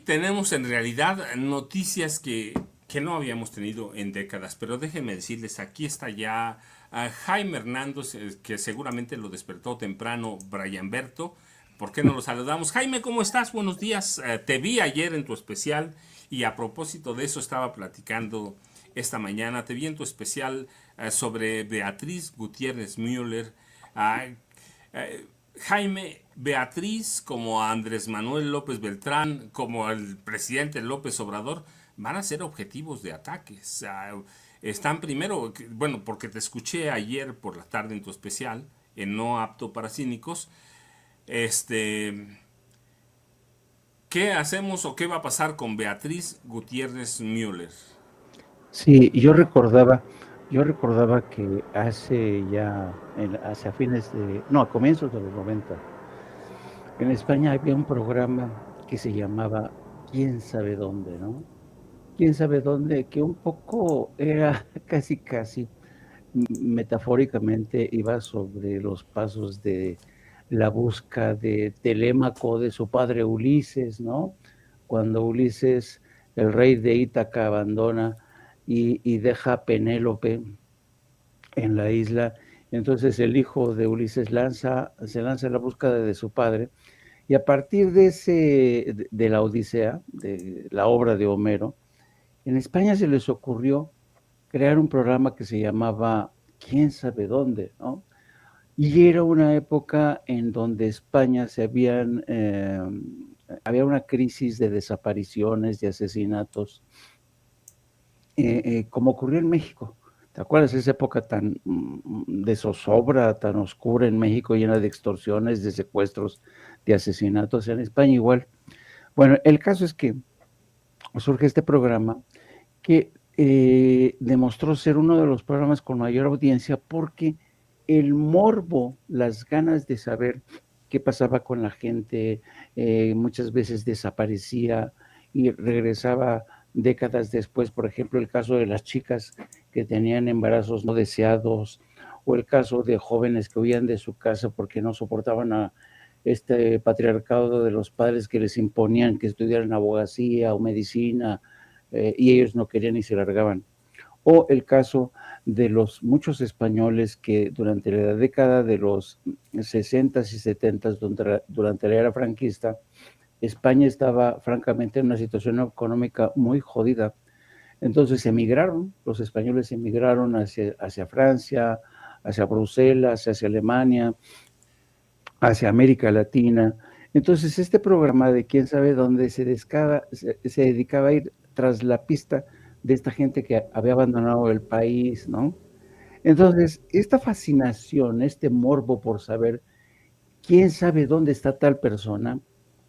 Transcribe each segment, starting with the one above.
tenemos en realidad noticias que no habíamos tenido en décadas, pero déjenme decirles, aquí está ya Jaime Hernández, que seguramente lo despertó temprano Brian Berto. ¿Por qué no lo saludamos? Jaime, ¿cómo estás? Buenos días. Te vi ayer en tu especial y a propósito de eso estaba platicando esta mañana. Te vi en tu especial sobre Beatriz Gutiérrez Müller. Ah, Jaime, Beatriz, como Andrés Manuel López Beltrán, como el presidente López Obrador, van a ser objetivos de ataques. Están primero, bueno, porque te escuché ayer por la tarde en tu especial, en No Apto para Cínicos, este, ¿qué hacemos o qué va a pasar con Beatriz Gutiérrez Müller? Sí, yo recordaba que hace ya, hacia fines de, no, a comienzos de los 90, en España había un programa que se llamaba ¿Quién sabe dónde, no? ¿Quién sabe dónde? Que un poco era casi metafóricamente iba sobre los pasos de la busca de Telémaco, de su padre Ulises, ¿no? Cuando Ulises, el rey de Ítaca, abandona y deja a Penélope en la isla. Entonces el hijo de Ulises se lanza a la búsqueda de su padre, y a partir de la Odisea, de la obra de Homero, en España se les ocurrió crear un programa que se llamaba ¿Quién sabe dónde? ¿No? Y era una época en donde España había una crisis de desapariciones, de asesinatos, como ocurrió en México. ¿Te acuerdas esa época tan de zozobra, tan oscura en México, llena de extorsiones, de secuestros, de asesinatos? En España igual. Bueno, el caso es que surge este programa que demostró ser uno de los programas con mayor audiencia porque el morbo, las ganas de saber qué pasaba con la gente, muchas veces desaparecía y regresaba décadas después. Por ejemplo, el caso de las chicas que tenían embarazos no deseados, o el caso de jóvenes que huían de su casa porque no soportaban a este patriarcado de los padres que les imponían que estudiaran abogacía o medicina, y ellos no querían y se largaban. O el caso de los muchos españoles que durante la década de los 60 y 70, durante la era franquista, España estaba francamente en una situación económica muy jodida. Entonces emigraron, los españoles emigraron hacia Francia, hacia Bruselas, hacia Alemania, hacia América Latina. Entonces este programa de quién sabe dónde se dedicaba a ir tras la pista de esta gente que había abandonado el país, ¿no? Entonces, esta fascinación, este morbo por saber quién sabe dónde está tal persona,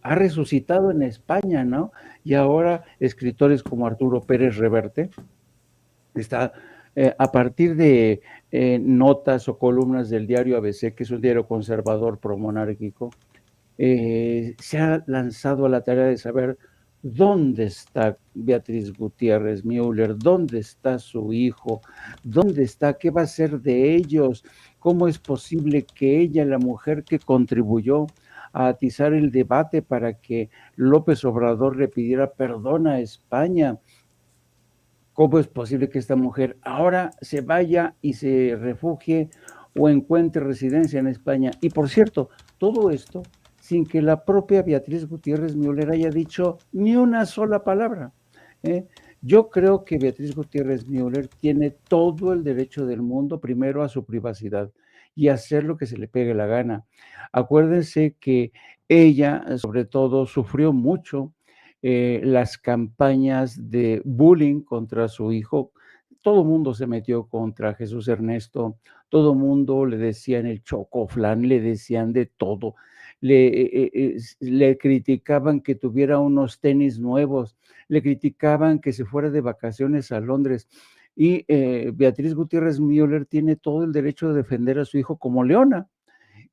ha resucitado en España, ¿no? Y ahora escritores como Arturo Pérez Reverte está a partir de notas o columnas del diario ABC, que es un diario conservador promonárquico, se ha lanzado a la tarea de saber dónde está Beatriz Gutiérrez Müller, dónde está su hijo, dónde está, qué va a ser de ellos, cómo es posible que ella, la mujer que contribuyó a atizar el debate para que López Obrador le pidiera perdón a España, cómo es posible que esta mujer ahora se vaya y se refugie o encuentre residencia en España. Y por cierto, todo esto sin que la propia Beatriz Gutiérrez Müller haya dicho ni una sola palabra. ¿eh? Yo creo que Beatriz Gutiérrez Müller tiene todo el derecho del mundo, primero, a su privacidad y a hacer lo que se le pegue la gana. Acuérdense que ella, sobre todo, sufrió mucho las campañas de bullying contra su hijo. Todo el mundo se metió contra Jesús Ernesto, todo el mundo le decían el chocoflán, le decían de todo, le criticaban que tuviera unos tenis nuevos, le criticaban que se fuera de vacaciones a Londres. Y Beatriz Gutiérrez Müller tiene todo el derecho de defender a su hijo como leona.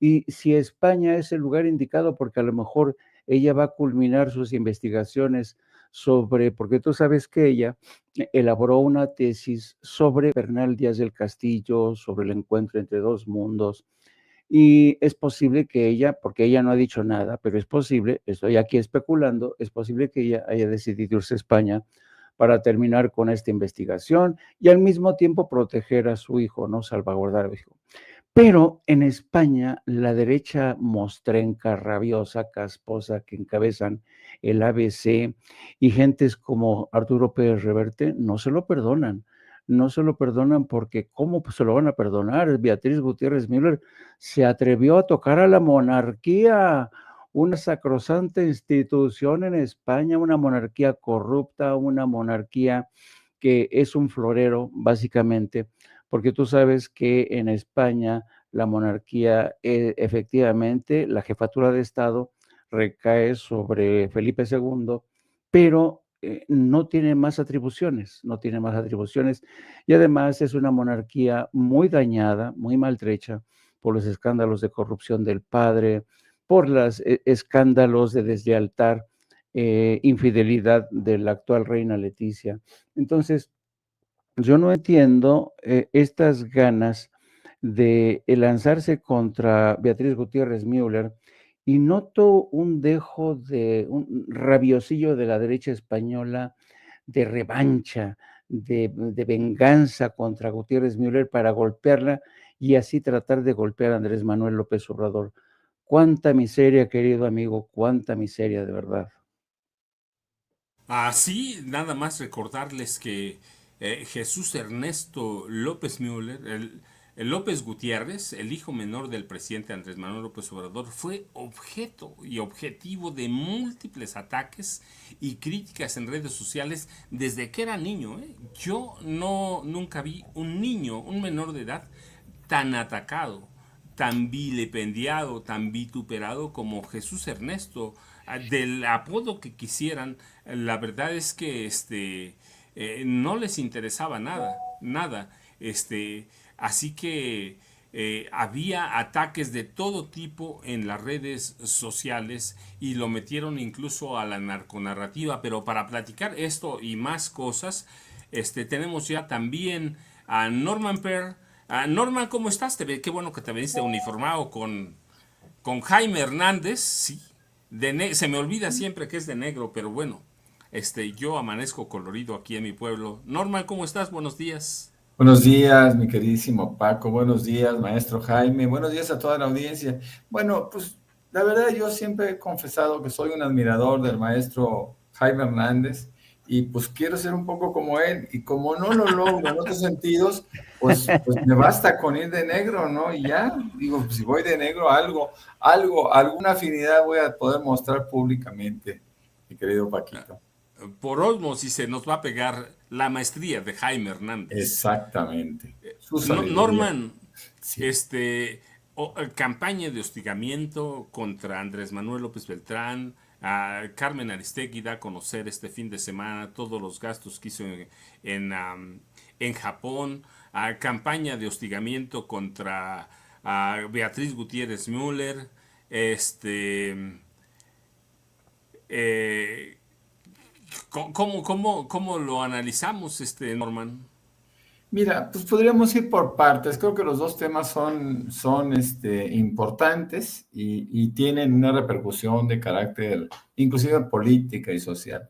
Y si España es el lugar indicado, porque a lo mejor ella va a culminar sus investigaciones sobre, porque tú sabes que ella elaboró una tesis sobre Bernal Díaz del Castillo, sobre el encuentro entre dos mundos, y es posible que ella, porque ella no ha dicho nada, pero es posible, estoy aquí especulando, es posible que ella haya decidido irse a España para terminar con esta investigación y al mismo tiempo proteger a su hijo, ¿no? Salvaguardar a su hijo. Pero en España, la derecha mostrenca, rabiosa, casposa, que encabezan el ABC y gentes como Arturo Pérez Reverte no se lo perdonan. No se lo perdonan porque ¿cómo se lo van a perdonar? Beatriz Gutiérrez Müller se atrevió a tocar a la monarquía, una sacrosanta institución en España, una monarquía corrupta, una monarquía que es un florero, básicamente, porque tú sabes que en España la monarquía, efectivamente, la jefatura de Estado recae sobre Felipe II, pero no tiene más atribuciones, no tiene más atribuciones, y además es una monarquía muy dañada, muy maltrecha por los escándalos de corrupción del padre, por los escándalos de deslealtad, infidelidad de la actual reina Leticia. Entonces, yo no entiendo estas ganas de lanzarse contra Beatriz Gutiérrez Müller y noto un dejo de un rabiosillo de la derecha española de revancha, de venganza contra Gutiérrez Müller para golpearla y así tratar de golpear a Andrés Manuel López Obrador. Cuánta miseria, querido amigo, cuánta miseria de verdad. Así, nada más recordarles que Jesús Ernesto López Müller, el López Gutiérrez, el hijo menor del presidente Andrés Manuel López Obrador, fue objeto y objetivo de múltiples ataques y críticas en redes sociales desde que era niño. Yo nunca vi un niño, un menor de edad, tan atacado, tan vilipendiado, tan vituperado como Jesús Ernesto, del apodo que quisieran. La verdad es que no les interesaba nada, nada. Así que había ataques de todo tipo en las redes sociales y lo metieron incluso a la narconarrativa. Pero para platicar esto y más cosas, tenemos ya también a Norman Pearl. Norman, ¿cómo estás? Qué bueno que te veniste uniformado con Jaime Hernández, sí. Se me olvida siempre que es de negro, pero bueno, yo amanezco colorido aquí en mi pueblo. Norman, ¿cómo estás? Buenos días. Buenos días, mi queridísimo Paco. Buenos días, maestro Jaime. Buenos días a toda la audiencia. Bueno, pues la verdad yo siempre he confesado que soy un admirador del maestro Jaime Hernández y pues quiero ser un poco como él y como no lo logro en otros sentidos, pues me basta con ir de negro, ¿no? Y ya, digo, pues, si voy de negro, alguna afinidad voy a poder mostrar públicamente, mi querido Paquito. Por osmosis se nos va a pegar la maestría de Jaime Hernández. Exactamente. Su sabiduría. Norman, Sí. campaña de hostigamiento contra Andrés Manuel López Beltrán. Carmen Aristegui da a conocer este fin de semana todos los gastos que hizo en Japón. Campaña de hostigamiento contra Beatriz Gutiérrez Müller. Eh, ¿Cómo lo analizamos, Norman? Mira, pues podríamos ir por partes. Creo que los dos temas son importantes y tienen una repercusión de carácter inclusive política y social.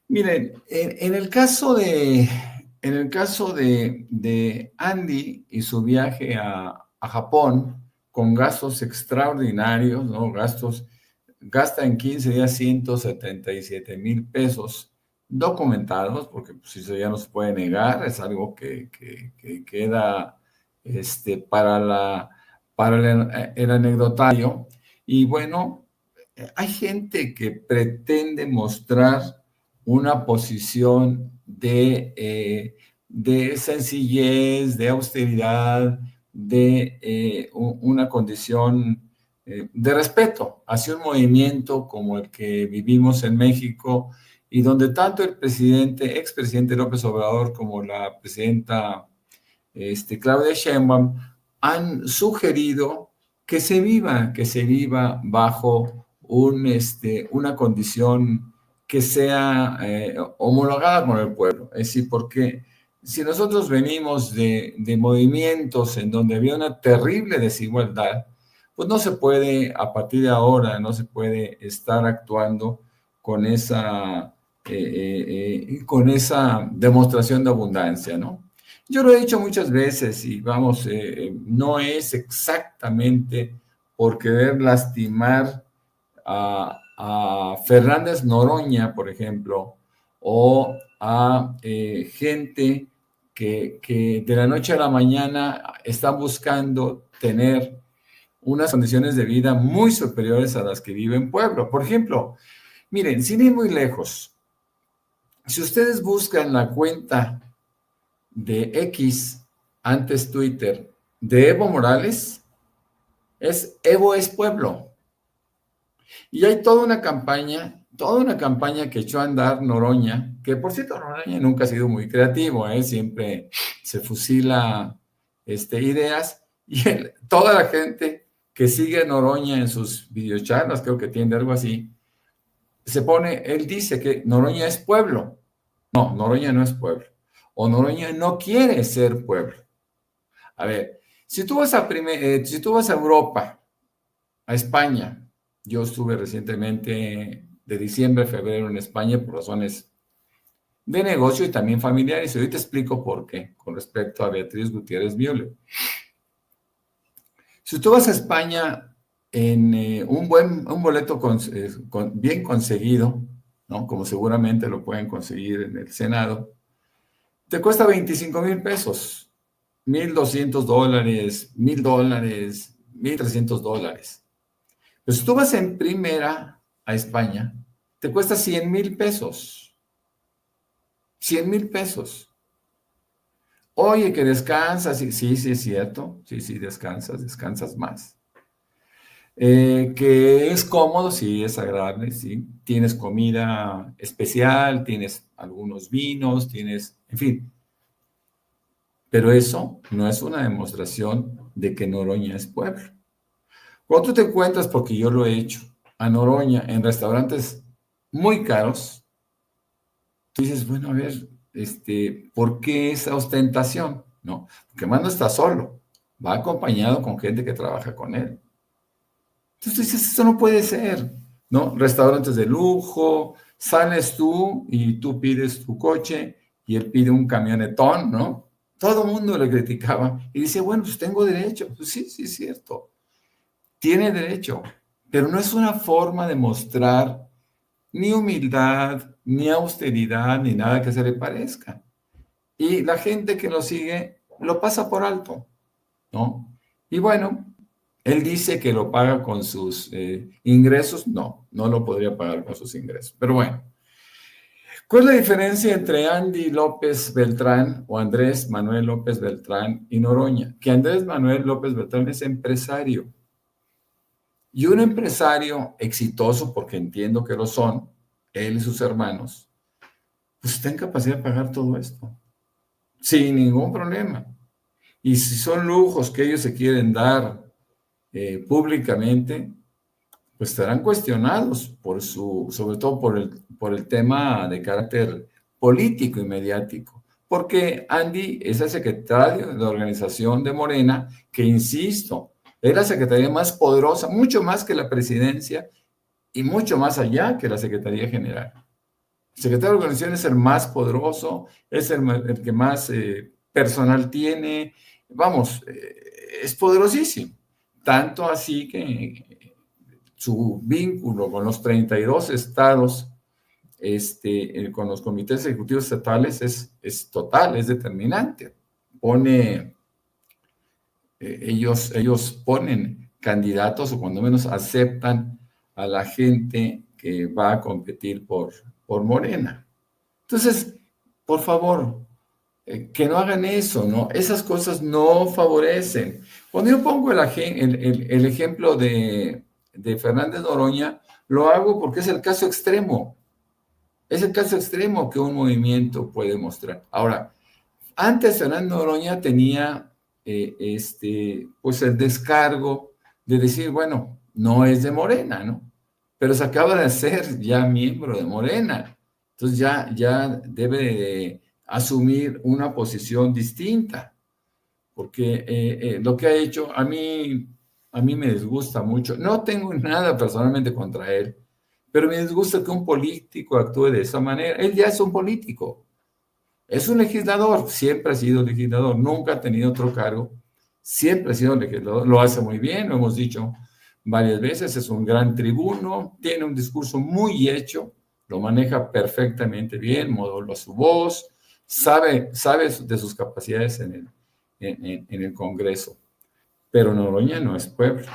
Miren, en el caso de Andy y su viaje a Japón con gastos extraordinarios, ¿no? Gasta en 15 días 177,000 pesos documentados, porque pues, eso ya no se puede negar, es algo que queda para el anecdotario. Y bueno, hay gente que pretende mostrar una posición de sencillez, de austeridad, de una condición de respeto hacia un movimiento como el que vivimos en México y donde tanto el expresidente López Obrador como la presidenta Claudia Sheinbaum han sugerido que se viva bajo una condición que sea homologada con el pueblo. Es decir, porque si nosotros venimos de movimientos en donde había una terrible desigualdad, pues no se puede, a partir de ahora, no se puede estar actuando con con esa demostración de abundancia, ¿no? Yo lo he dicho muchas veces y vamos, no es exactamente por querer lastimar a Fernández Noroña, por ejemplo, o a gente que de la noche a la mañana están buscando tener unas condiciones de vida muy superiores a las que vive en Puebla. Por ejemplo, miren, sin ir muy lejos, si ustedes buscan la cuenta de X, antes Twitter, de Evo Morales, es Evo es Pueblo. Y hay toda una campaña que echó a andar Noroña, que por cierto Noroña nunca ha sido muy creativo, siempre se fusila ideas, y toda la gente que sigue a Noroña en sus videocharlas, creo que tiene algo así, él dice que Noroña es pueblo. No, Noroña no es pueblo. O Noroña no quiere ser pueblo. A ver, si tú vas a Europa, a España, yo estuve recientemente de diciembre a febrero en España por razones de negocio y también familiares. Y ahorita explico por qué, con respecto a Beatriz Gutiérrez Müller. Si tú vas a España en un boleto bien conseguido, ¿no? Como seguramente lo pueden conseguir en el Senado, te cuesta 25,000 pesos, $1,200, $1,000, $1,300. Pero si tú vas en primera a España, te cuesta 100,000 pesos. 100,000 pesos. Oye, que descansas. Sí, es cierto. Sí, descansas más. Que es cómodo, sí, es agradable, sí. Tienes comida especial, tienes algunos vinos, en fin. Pero eso no es una demostración de que Noroña es pueblo. Cuando tú te encuentras, porque yo lo he hecho, a Noroña en restaurantes muy caros, tú dices, bueno, a ver, ¿por qué esa ostentación? No, porque más no está solo, va acompañado con gente que trabaja con él. Entonces tú dices, esto no puede ser, ¿no? Restaurantes de lujo, sales tú y tú pides tu coche y él pide un camionetón, ¿no? Todo el mundo le criticaba y dice, bueno, pues tengo derecho. Pues sí, es cierto. Tiene derecho, pero no es una forma de mostrar ni humildad, ni austeridad, ni nada que se le parezca. Y la gente que lo sigue lo pasa por alto, ¿no? Y bueno, él dice que lo paga con sus ingresos. No lo podría pagar con sus ingresos. Pero bueno, ¿cuál es la diferencia entre Andy López Beltrán o Andrés Manuel López Beltrán y Noroña? Que Andrés Manuel López Beltrán es empresario. Y un empresario exitoso, porque entiendo que lo son, él y sus hermanos, pues está en capacidad de pagar todo esto, sin ningún problema. Y si son lujos que ellos se quieren dar públicamente, pues estarán cuestionados sobre todo por el tema de carácter político y mediático. Porque Andy es el secretario de la organización de Morena, que insisto, es la secretaría más poderosa, mucho más que la presidencia y mucho más allá que la Secretaría General. El secretario de organización es el más poderoso, es el que más personal tiene, vamos, es poderosísimo. Tanto así que su vínculo con los 32 estados, con los comités ejecutivos estatales es total, es determinante. Ellos ponen candidatos o cuando menos aceptan a la gente que va a competir por Morena. Entonces, por favor, que no hagan eso, ¿no? Esas cosas no favorecen. Cuando yo pongo el ejemplo de Fernández Noroña, lo hago porque es el caso extremo. Es el caso extremo que un movimiento puede mostrar. Ahora, antes Fernández Noroña tenía pues el descargo de decir, bueno, no es de Morena, ¿no? Pero se acaba de hacer ya miembro de Morena. Entonces ya debe asumir una posición distinta, porque lo que ha hecho a mí me disgusta mucho. No tengo nada personalmente contra él, pero me disgusta que un político actúe de esa manera. Él ya es un político, es un legislador, siempre ha sido legislador, nunca ha tenido otro cargo, siempre ha sido legislador, lo hace muy bien, lo hemos dicho varias veces, es un gran tribuno, tiene un discurso muy hecho, lo maneja perfectamente bien, modula su voz, sabe de sus capacidades en el Congreso, pero Noroña no es pueblo,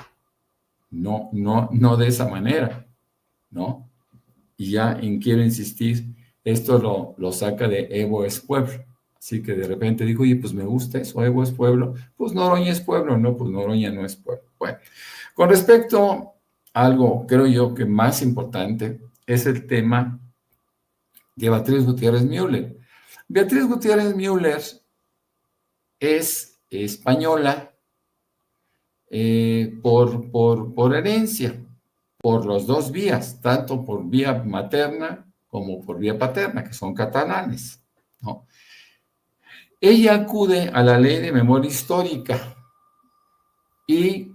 no de esa manera, ¿no? Y ya quiero insistir, esto lo saca de Evo es pueblo. Así que de repente digo, oye, pues me gusta eso, Evo es pueblo. Pues Noroña es pueblo, no, pues Noroña no es pueblo. Bueno, con respecto a algo, creo yo que más importante es el tema de Beatriz Gutiérrez Müller. Beatriz Gutiérrez Müller es española por herencia, por las dos vías, tanto por vía materna como por vía paterna, que son catalanes, ¿no? Ella acude a la ley de memoria histórica y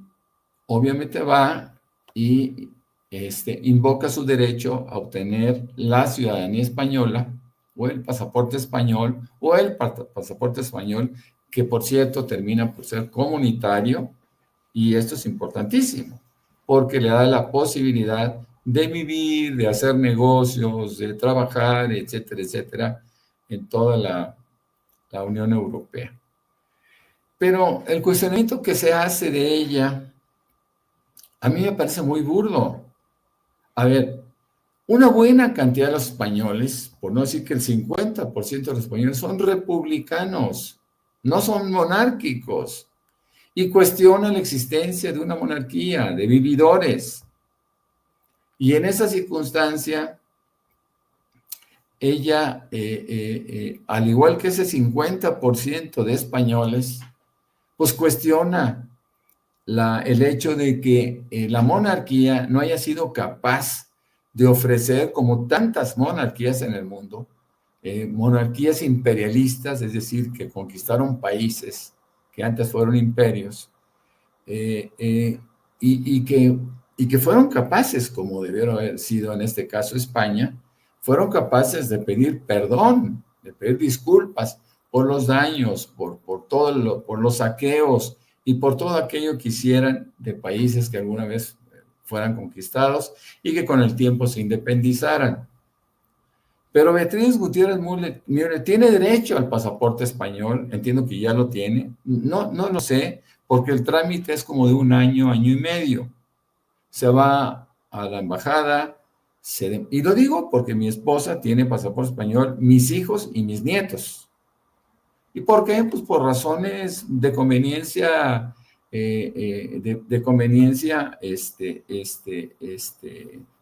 obviamente va y invoca su derecho a obtener la ciudadanía española o el pasaporte español o el pasaporte español, que por cierto termina por ser comunitario, y esto es importantísimo porque le da la posibilidad de vivir, de hacer negocios, de trabajar, etcétera, etcétera, en toda la Unión Europea. Pero el cuestionamiento que se hace de ella, a mí me parece muy burdo. A ver, una buena cantidad de los españoles, por no decir que el 50% de los españoles son republicanos, no son monárquicos, y cuestionan la existencia de una monarquía, de vividores. Y en esa circunstancia, ella, al igual que ese 50% de españoles, pues cuestiona el hecho de que la monarquía no haya sido capaz de ofrecer, como tantas monarquías en el mundo, monarquías imperialistas, es decir, que conquistaron países que antes fueron imperios, y que fueron capaces, como debieron haber sido en este caso España, fueron capaces de pedir perdón, de pedir disculpas por los daños, por los saqueos y por todo aquello que hicieran de países que alguna vez fueran conquistados y que con el tiempo se independizaran. Pero Beatriz Gutiérrez Müller tiene derecho al pasaporte español, entiendo que ya lo tiene, no lo sé, porque el trámite es como de un año, año y medio. Se va a la embajada, y lo digo porque mi esposa tiene pasaporte español, mis hijos y mis nietos. ¿Y por qué? Pues por razones de conveniencia, de conveniencia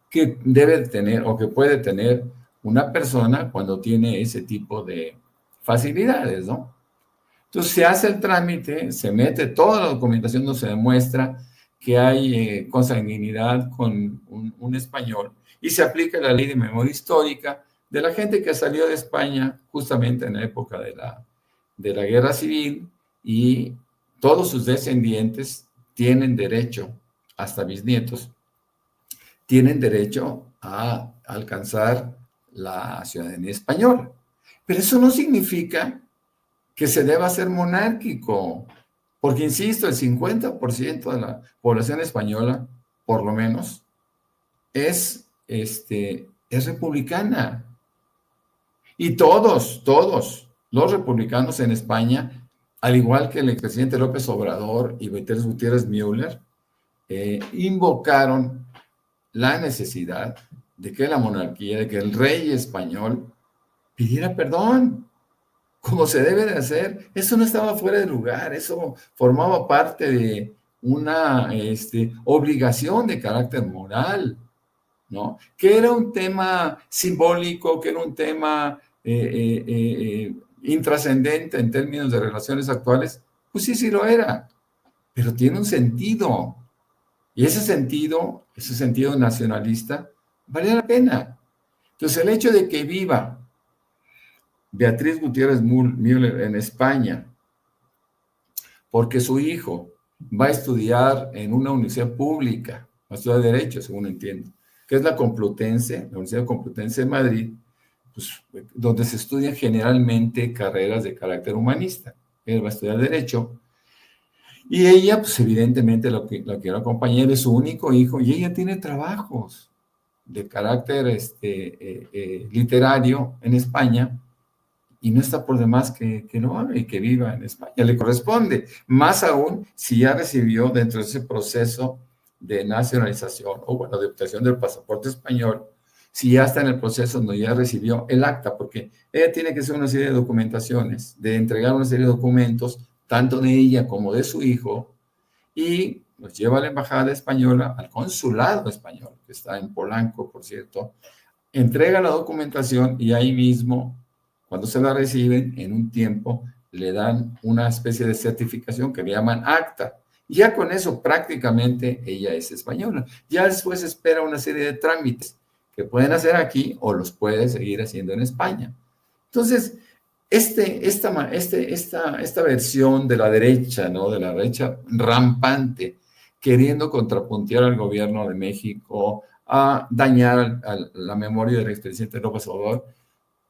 que debe tener o que puede tener una persona cuando tiene ese tipo de facilidades, ¿no? Entonces se hace el trámite, se mete toda la documentación donde se demuestra que hay consanguinidad con un español y se aplica la ley de memoria histórica de la gente que salió de España justamente en la época de la Guerra Civil, y todos sus descendientes tienen derecho, hasta bisnietos, tienen derecho a alcanzar la ciudadanía española. Pero eso no significa que se deba ser monárquico, porque insisto, el 50% de la población española, por lo menos, es republicana. Y todos los republicanos en España, al igual que el expresidente López Obrador y Beatriz Gutiérrez Müller, invocaron la necesidad de que la monarquía, de que el rey español pidiera perdón, como se debe de hacer. Eso no estaba fuera de lugar, eso formaba parte de una obligación de carácter moral, ¿no? Que era un tema simbólico, que era un tema intrascendente en términos de relaciones actuales, pues sí lo era, pero tiene un sentido. Y ese sentido nacionalista, vale la pena. Entonces, el hecho de que viva Beatriz Gutiérrez Müller en España, porque su hijo va a estudiar en una universidad pública, va a estudiar Derecho, según entiendo, que es la Complutense, la Universidad Complutense de Madrid, pues, donde se estudian generalmente carreras de carácter humanista. Él va a estudiar Derecho, y ella, pues evidentemente la quiero acompañar, es su único hijo, y ella tiene trabajos de carácter literario en España, y no está por demás que lo haga y que viva en España. Le corresponde, más aún si ya recibió dentro de ese proceso de nacionalización o, bueno, de obtención del pasaporte español, si ya está en el proceso donde ya recibió el acta, porque ella tiene que hacer una serie de documentaciones, de entregar una serie de documentos, tanto de ella como de su hijo, y los lleva a la embajada española, al consulado español, que está en Polanco, por cierto, entrega la documentación y ahí mismo, cuando se la reciben, en un tiempo, le dan una especie de certificación que le llaman acta. Y ya con eso prácticamente ella es española. Ya después espera una serie de trámites que pueden hacer aquí o los puede seguir haciendo en España. Entonces, esta versión de la derecha, ¿no? De la derecha rampante, queriendo contrapuntear al gobierno de México, a dañar a la memoria del expresidente López Obrador,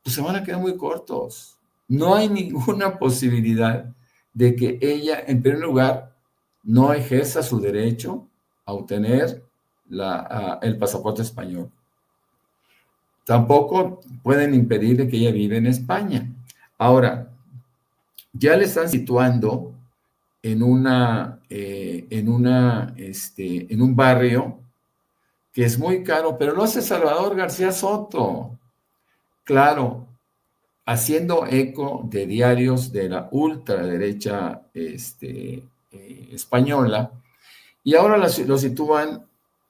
pues se van a quedar muy cortos. No hay ninguna posibilidad de que ella, en primer lugar, no ejerza su derecho a obtener el pasaporte español. Tampoco pueden impedir que ella vive en España. Ahora, ya le están situando en un barrio que es muy caro, pero lo hace Salvador García Soto. Claro, haciendo eco de diarios de la ultraderecha española, y ahora lo sitúan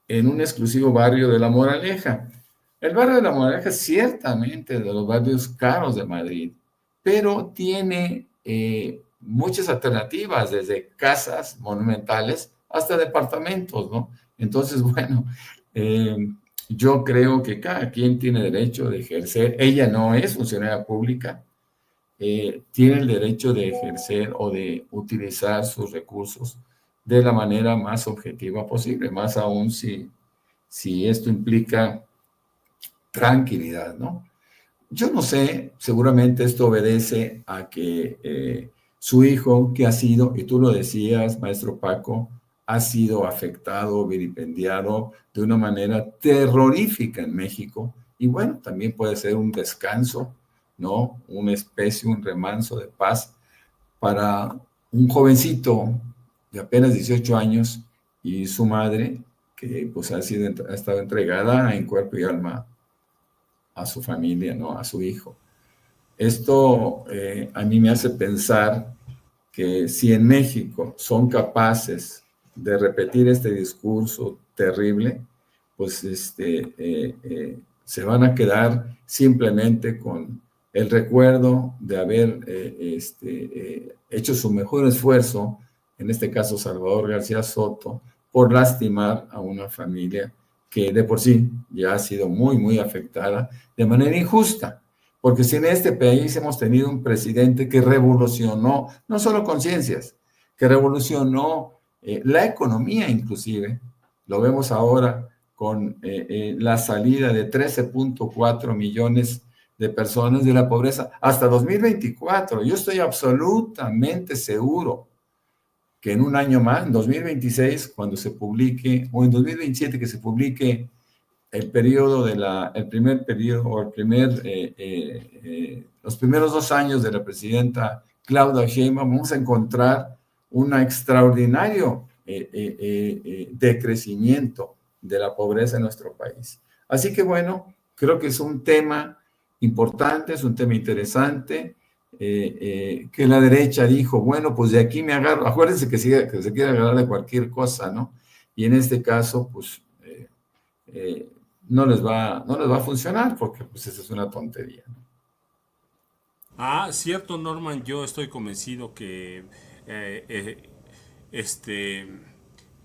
en un exclusivo barrio de La Moraleja. El barrio de La Moraleja es ciertamente de los barrios caros de Madrid, pero tiene muchas alternativas, desde casas monumentales hasta departamentos, ¿no? Entonces, bueno, yo creo que cada quien tiene derecho de ejercer. Ella no es funcionaria pública, tiene el derecho de ejercer o de utilizar sus recursos de la manera más objetiva posible, más aún si esto implica tranquilidad, ¿no? Yo no sé, seguramente esto obedece a que su hijo, que ha sido, y tú lo decías, maestro Paco, ha sido afectado, vilipendiado de una manera terrorífica en México, y bueno, también puede ser un descanso, ¿no? Una especie, un remanso de paz para un jovencito de apenas 18 años y su madre, que pues ha estado entregada en cuerpo y alma a su familia, ¿no? A su hijo. Esto a mí me hace pensar que si en México son capaces de repetir este discurso terrible, pues se van a quedar simplemente con el recuerdo de haber hecho su mejor esfuerzo, en este caso Salvador García Soto, por lastimar a una familia que de por sí ya ha sido muy, muy afectada de manera injusta. Porque si en este país hemos tenido un presidente que revolucionó, no solo conciencias, que revolucionó la economía inclusive, lo vemos ahora con la salida de 13.4 millones de personas de la pobreza hasta 2024. Yo estoy absolutamente seguro que en un año más, en 2026, cuando se publique, o en 2027 que se publique el periodo el primer periodo, o los primeros 2 años de la presidenta Claudia Sheinbaum, vamos a encontrar un extraordinario decrecimiento de la pobreza en nuestro país. Así que bueno, creo que es un tema importante, es un tema interesante, que la derecha dijo, bueno, pues de aquí me agarro. Acuérdense que se quiere agarrar de cualquier cosa, ¿no? Y en este caso, pues no les va a funcionar, porque pues esa es una tontería, ¿no? Cierto, Norman, yo estoy convencido eh, eh, este,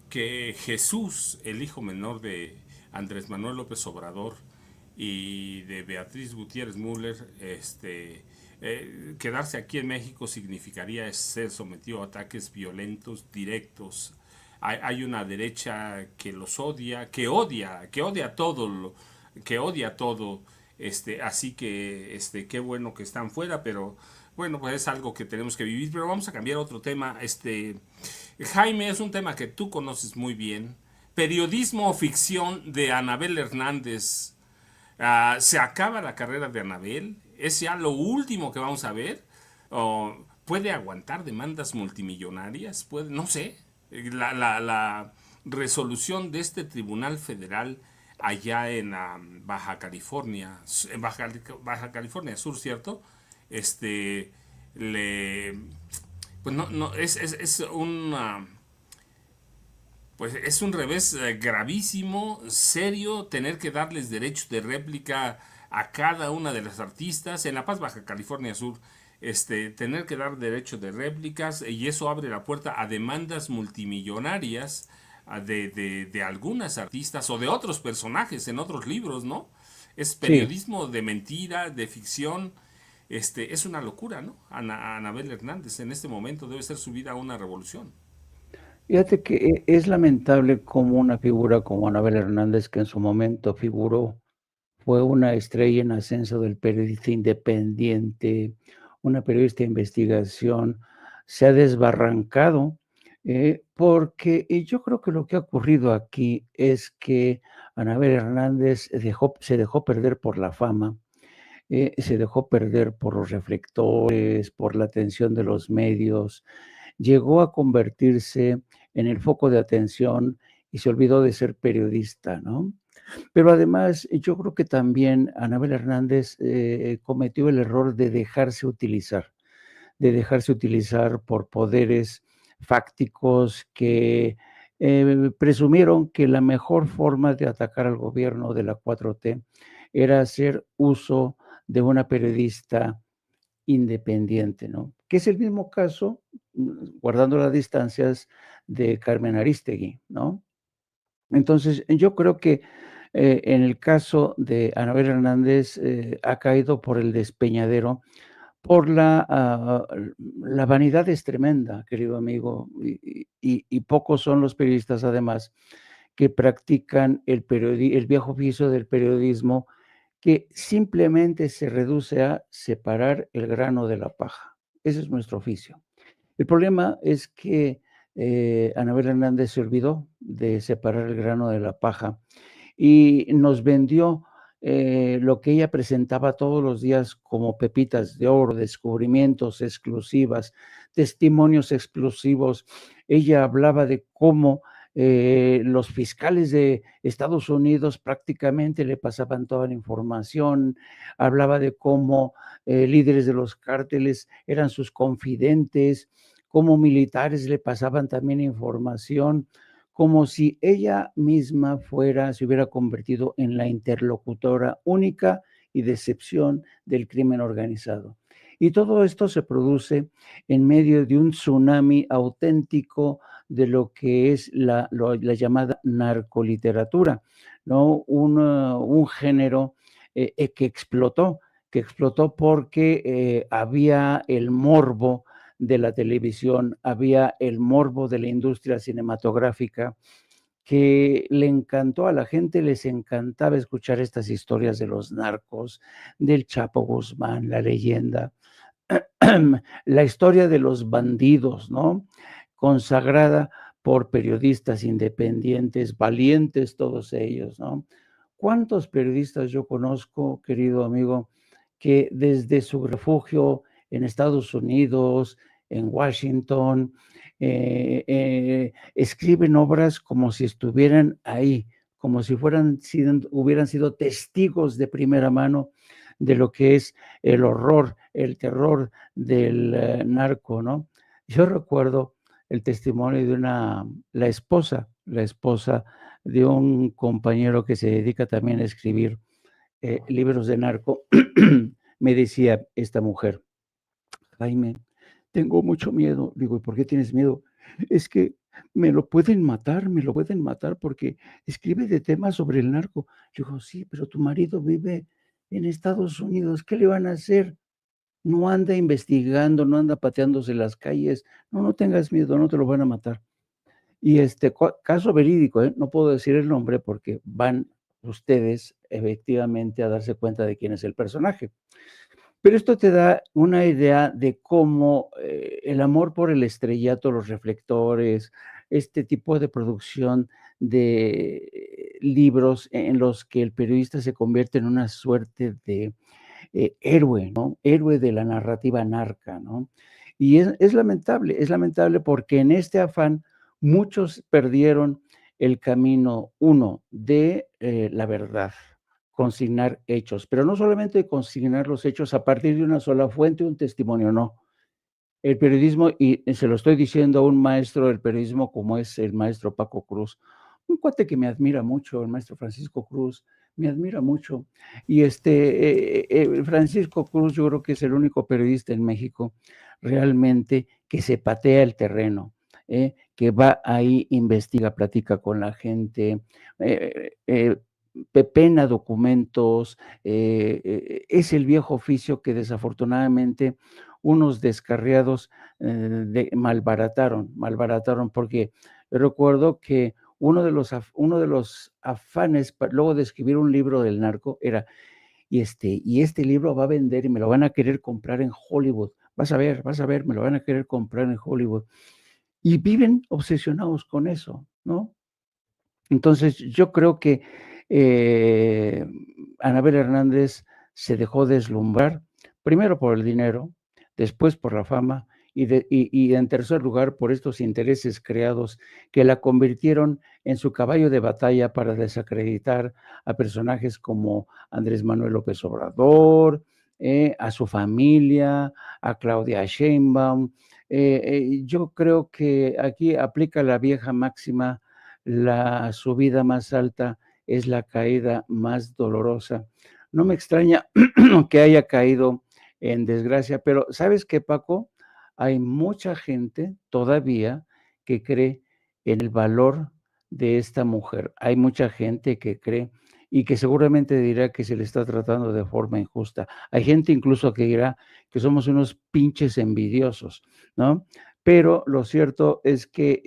que Jesús, el hijo menor de Andrés Manuel López Obrador, y de Beatriz Gutiérrez Müller, quedarse aquí en México significaría ser sometido a ataques violentos, directos. Hay una derecha que los odia, que odia todo, que odia todo. Así que qué bueno que están fuera, pero bueno, pues es algo que tenemos que vivir. Pero vamos a cambiar a otro tema. Jaime, es un tema que tú conoces muy bien. Periodismo o ficción de Anabel Hernández. ¿Se acaba la carrera de Anabel? ¿Es ya lo último que vamos a ver? ¿O puede aguantar demandas multimillonarias? ¿Puede? No sé. La resolución de este tribunal federal allá en Baja California, en Baja California Sur, ¿cierto? Este, le, pues no, es una pues es un revés gravísimo, serio, tener que darles derechos de réplica a cada una de las artistas en La Paz, Baja California Sur. Tener que dar derechos de réplicas y eso abre la puerta a demandas multimillonarias de algunas artistas o de otros personajes en otros libros, ¿no? Es Sí, periodismo de mentira, de ficción. Es una locura, ¿no? Anabel Hernández en este momento debe ser su vida una revolución. fíjate que es lamentable como una figura como Anabel Hernández, que en su momento figuró, fue una estrella en ascenso del periodista independiente, una periodista de investigación, se ha desbarrancado, porque yo creo que lo que ha ocurrido aquí es que Anabel Hernández se dejó perder por la fama, se dejó perder por los reflectores, por la atención de los medios, llegó a convertirse en el foco de atención y se olvidó de ser periodista, ¿no? Pero además, yo creo que también Anabel Hernández cometió el error de dejarse utilizar por poderes fácticos que presumieron que la mejor forma de atacar al gobierno de la 4T era hacer uso de una periodista independiente, ¿no? Que es el mismo caso, guardando las distancias, de Carmen Aristegui, ¿no? Entonces, yo creo que en el caso de Anabel Hernández ha caído por el despeñadero, por la vanidad es tremenda, querido amigo, y pocos son los periodistas, además, que practican el viejo oficio del periodismo, que simplemente se reduce a separar el grano de la paja. Ese es nuestro oficio. El problema es que Anabel Hernández se olvidó de separar el grano de la paja y nos vendió lo que ella presentaba todos los días como pepitas de oro, descubrimientos exclusivas, testimonios exclusivos. Ella hablaba de cómo los fiscales de Estados Unidos prácticamente le pasaban toda la información, hablaba de cómo líderes de los cárteles eran sus confidentes, cómo militares le pasaban también información, como si ella misma se hubiera convertido en la interlocutora única y de excepción del crimen organizado. Y todo esto se produce en medio de un tsunami auténtico de lo que es la llamada narcoliteratura, ¿no? Un género que explotó porque había el morbo de la televisión, había el morbo de la industria cinematográfica, que le encantó a la gente, les encantaba escuchar estas historias de los narcos, del Chapo Guzmán, la leyenda, la historia de los bandidos, ¿no? Consagrada por periodistas independientes, valientes todos ellos, ¿no? ¿Cuántos periodistas yo conozco, querido amigo, que desde su refugio en Estados Unidos, en Washington, escriben obras como si estuvieran ahí, como si hubieran sido testigos de primera mano de lo que es el horror, el terror del narco, ¿no? Yo recuerdo el testimonio de la esposa de un compañero que se dedica también a escribir libros de narco. Me decía esta mujer: Jaime, tengo mucho miedo. Digo, ¿y por qué tienes miedo? Es que me lo pueden matar porque escribe de temas sobre el narco. Le digo, sí, pero tu marido vive en Estados Unidos, ¿qué le van a hacer? No anda investigando, no anda pateándose las calles, no, no tengas miedo, no te lo van a matar. Y caso verídico, no puedo decir el nombre porque van ustedes efectivamente a darse cuenta de quién es el personaje. Pero esto te da una idea de cómo el amor por el estrellato, los reflectores, este tipo de producción de libros en los que el periodista se convierte en una suerte de héroe, ¿no? Héroe de la narrativa narca, ¿no? Y es lamentable porque en este afán muchos perdieron el camino, uno, de la verdad, consignar hechos, pero no solamente consignar los hechos a partir de una sola fuente, un testimonio, no. El periodismo, y se lo estoy diciendo a un maestro del periodismo como es el maestro Paco Cruz, un cuate que me admira mucho, el maestro Francisco Cruz, me admira mucho. Y Francisco Cruz yo creo que es el único periodista en México realmente que se patea el terreno, que va ahí, investiga, platica con la gente, pepena documentos, es el viejo oficio que desafortunadamente unos descarriados malbarataron, porque yo recuerdo que uno de los afanes luego de escribir un libro del narco era, y este libro va a vender y me lo van a querer comprar en Hollywood, vas a ver, me lo van a querer comprar en Hollywood. Y viven obsesionados con eso, ¿no? Entonces, yo creo que eh, Anabel Hernández se dejó deslumbrar, primero por el dinero, después por la fama y en tercer lugar por estos intereses creados que la convirtieron en su caballo de batalla para desacreditar a personajes como Andrés Manuel López Obrador, a su familia, a Claudia Sheinbaum. Yo creo que aquí aplica la vieja máxima: la subida más alta es la caída más dolorosa. No me extraña que haya caído en desgracia, pero ¿sabes qué, Paco? Hay mucha gente todavía que cree en el valor de esta mujer. Hay mucha gente que cree y que seguramente dirá que se le está tratando de forma injusta. Hay gente incluso que dirá que somos unos pinches envidiosos, ¿no? Pero lo cierto es que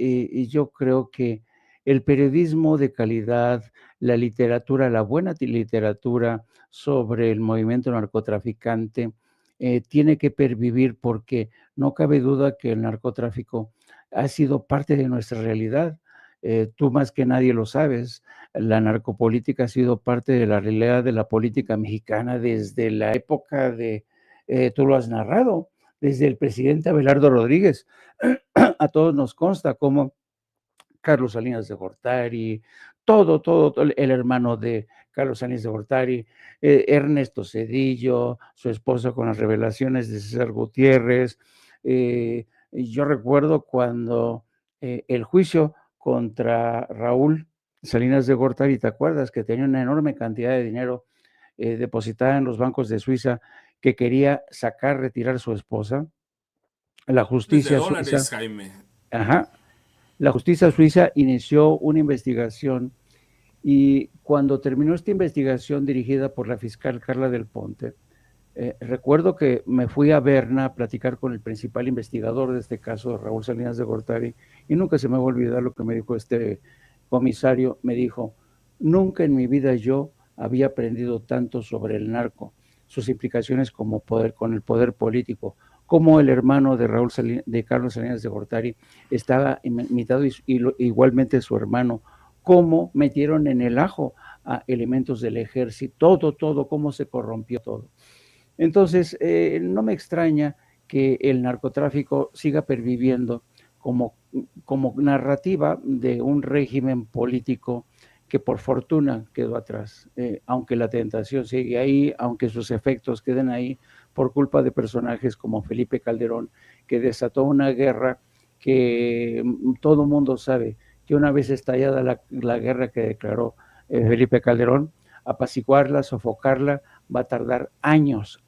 yo creo que el periodismo de calidad, la literatura, la buena literatura sobre el movimiento narcotraficante, tiene que pervivir porque no cabe duda que el narcotráfico ha sido parte de nuestra realidad. Tú más que nadie lo sabes, la narcopolítica ha sido parte de la realidad de la política mexicana desde la época tú lo has narrado, desde el presidente Abelardo Rodríguez. A todos nos consta cómo Carlos Salinas de Gortari, todo, el hermano de Carlos Salinas de Gortari, Ernesto Zedillo, su esposa con las revelaciones de César Gutiérrez. Yo recuerdo cuando el juicio contra Raúl Salinas de Gortari, ¿te acuerdas? Que tenía una enorme cantidad de dinero depositada en los bancos de Suiza que quería retirar su esposa. La De justicia dólares, suiza, Jaime. ajá, la justicia suiza inició una investigación y cuando terminó esta investigación dirigida por la fiscal Carla Del Ponte, recuerdo que me fui a Berna a platicar con el principal investigador de este caso, Raúl Salinas de Gortari, y nunca se me va a olvidar lo que me dijo este comisario. Me dijo, nunca en mi vida yo había aprendido tanto sobre el narco, sus implicaciones como con el poder político, como el hermano de de Carlos Salinas de Gortari estaba imitado y igualmente su hermano, cómo metieron en el ajo a elementos del ejército, todo, cómo se corrompió todo. Entonces, no me extraña que el narcotráfico siga perviviendo como narrativa de un régimen político que por fortuna quedó atrás, aunque la tentación sigue ahí, aunque sus efectos queden ahí, por culpa de personajes como Felipe Calderón, que desató una guerra que todo mundo sabe que una vez estallada la guerra que declaró Felipe Calderón, apaciguarla, sofocarla, va a tardar años.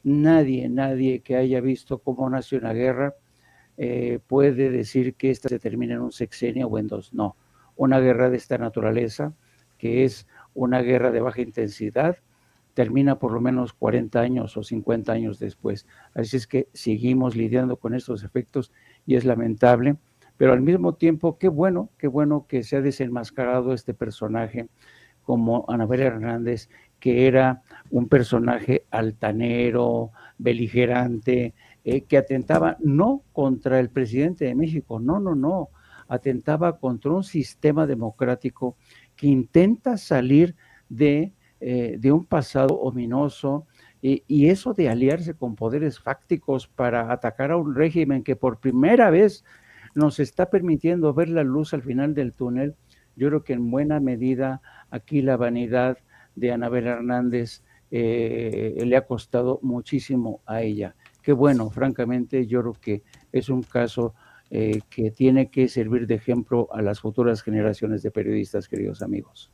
Nadie que haya visto cómo nació una guerra puede decir que esta se termina en un sexenio o en dos. No, una guerra de esta naturaleza, que es una guerra de baja intensidad, termina por lo menos 40 años o 50 años después. Así es que seguimos lidiando con estos efectos y es lamentable, pero al mismo tiempo, qué bueno que se ha desenmascarado este personaje como Anabel Hernández, que era un personaje altanero, beligerante, que atentaba no contra el presidente de México, no, atentaba contra un sistema democrático que intenta salir de un pasado ominoso, y eso de aliarse con poderes fácticos para atacar a un régimen que por primera vez nos está permitiendo ver la luz al final del túnel. Yo creo que en buena medida aquí la vanidad de Anabel Hernández le ha costado muchísimo a ella. Qué bueno, francamente, yo creo que es un caso que tiene que servir de ejemplo a las futuras generaciones de periodistas, queridos amigos.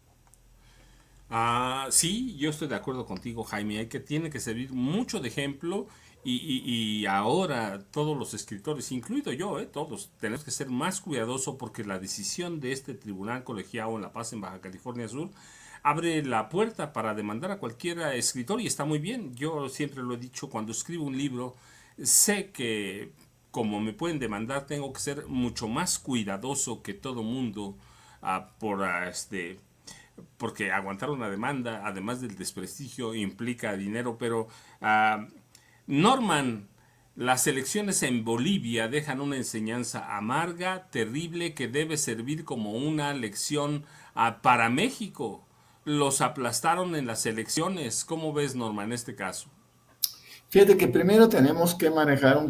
Sí, yo estoy de acuerdo contigo, Jaime. Tiene que servir mucho de ejemplo y ahora todos los escritores, incluido yo, todos, tenemos que ser más cuidadosos porque la decisión de este tribunal colegiado en La Paz, en Baja California Sur, abre la puerta para demandar a cualquier escritor y está muy bien. Yo siempre lo he dicho, cuando escribo un libro, sé que como me pueden demandar, tengo que ser mucho más cuidadoso que todo mundo porque aguantar una demanda, además del desprestigio, implica dinero, pero Norman, las elecciones en Bolivia dejan una enseñanza amarga, terrible, que debe servir como una lección para México. Los aplastaron en las elecciones. ¿Cómo ves, Norma, en este caso? Fíjate que primero tenemos que manejar un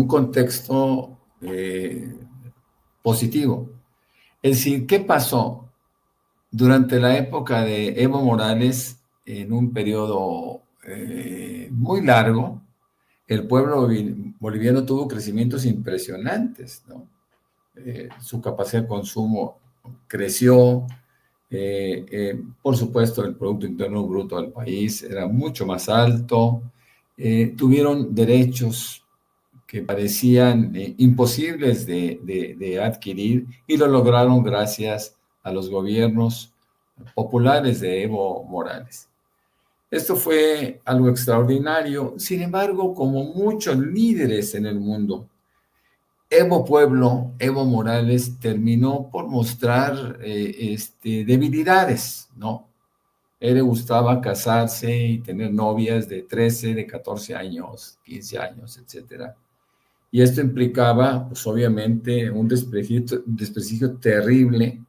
contexto positivo. Es decir, ¿qué pasó? Durante la época de Evo Morales, en un periodo muy largo, el pueblo boliviano tuvo crecimientos impresionantes, ¿no? Su capacidad de consumo creció, por supuesto, el Producto Interno Bruto del país era mucho más alto, tuvieron derechos que parecían imposibles de adquirir y lo lograron gracias a los gobiernos populares de Evo Morales. Esto fue algo extraordinario. Sin embargo, como muchos líderes en el mundo, Evo Morales terminó por mostrar debilidades, ¿no? Él le gustaba casarse y tener novias de 13, de 14 años, 15 años, etcétera. Y esto implicaba, pues obviamente, un desprestigio terrible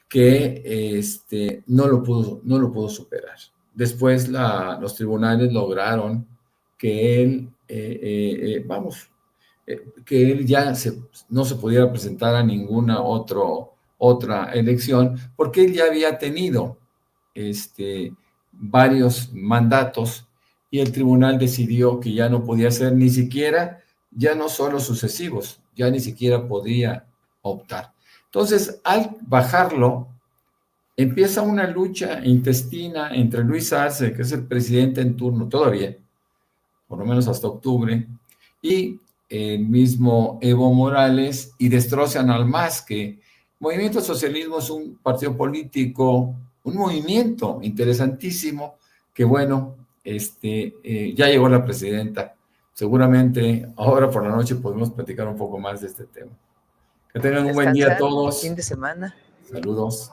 que no lo pudo superar. Después los tribunales lograron que él, que él ya no se pudiera presentar a ninguna otra elección, porque él ya había tenido varios mandatos y el tribunal decidió que ya no podía ser ni siquiera, ya no solo sucesivos, ya ni siquiera podía optar. Entonces, al bajarlo, empieza una lucha intestina entre Luis Arce, que es el presidente en turno todavía, por lo menos hasta octubre, y el mismo Evo Morales, y destrozan al MAS, que Movimiento Socialismo es un partido político, un movimiento interesantísimo, que bueno, ya llegó la presidenta. Seguramente ahora por la noche podemos platicar un poco más de este tema. Que tengan un buen día a todos. Fin de semana. Saludos.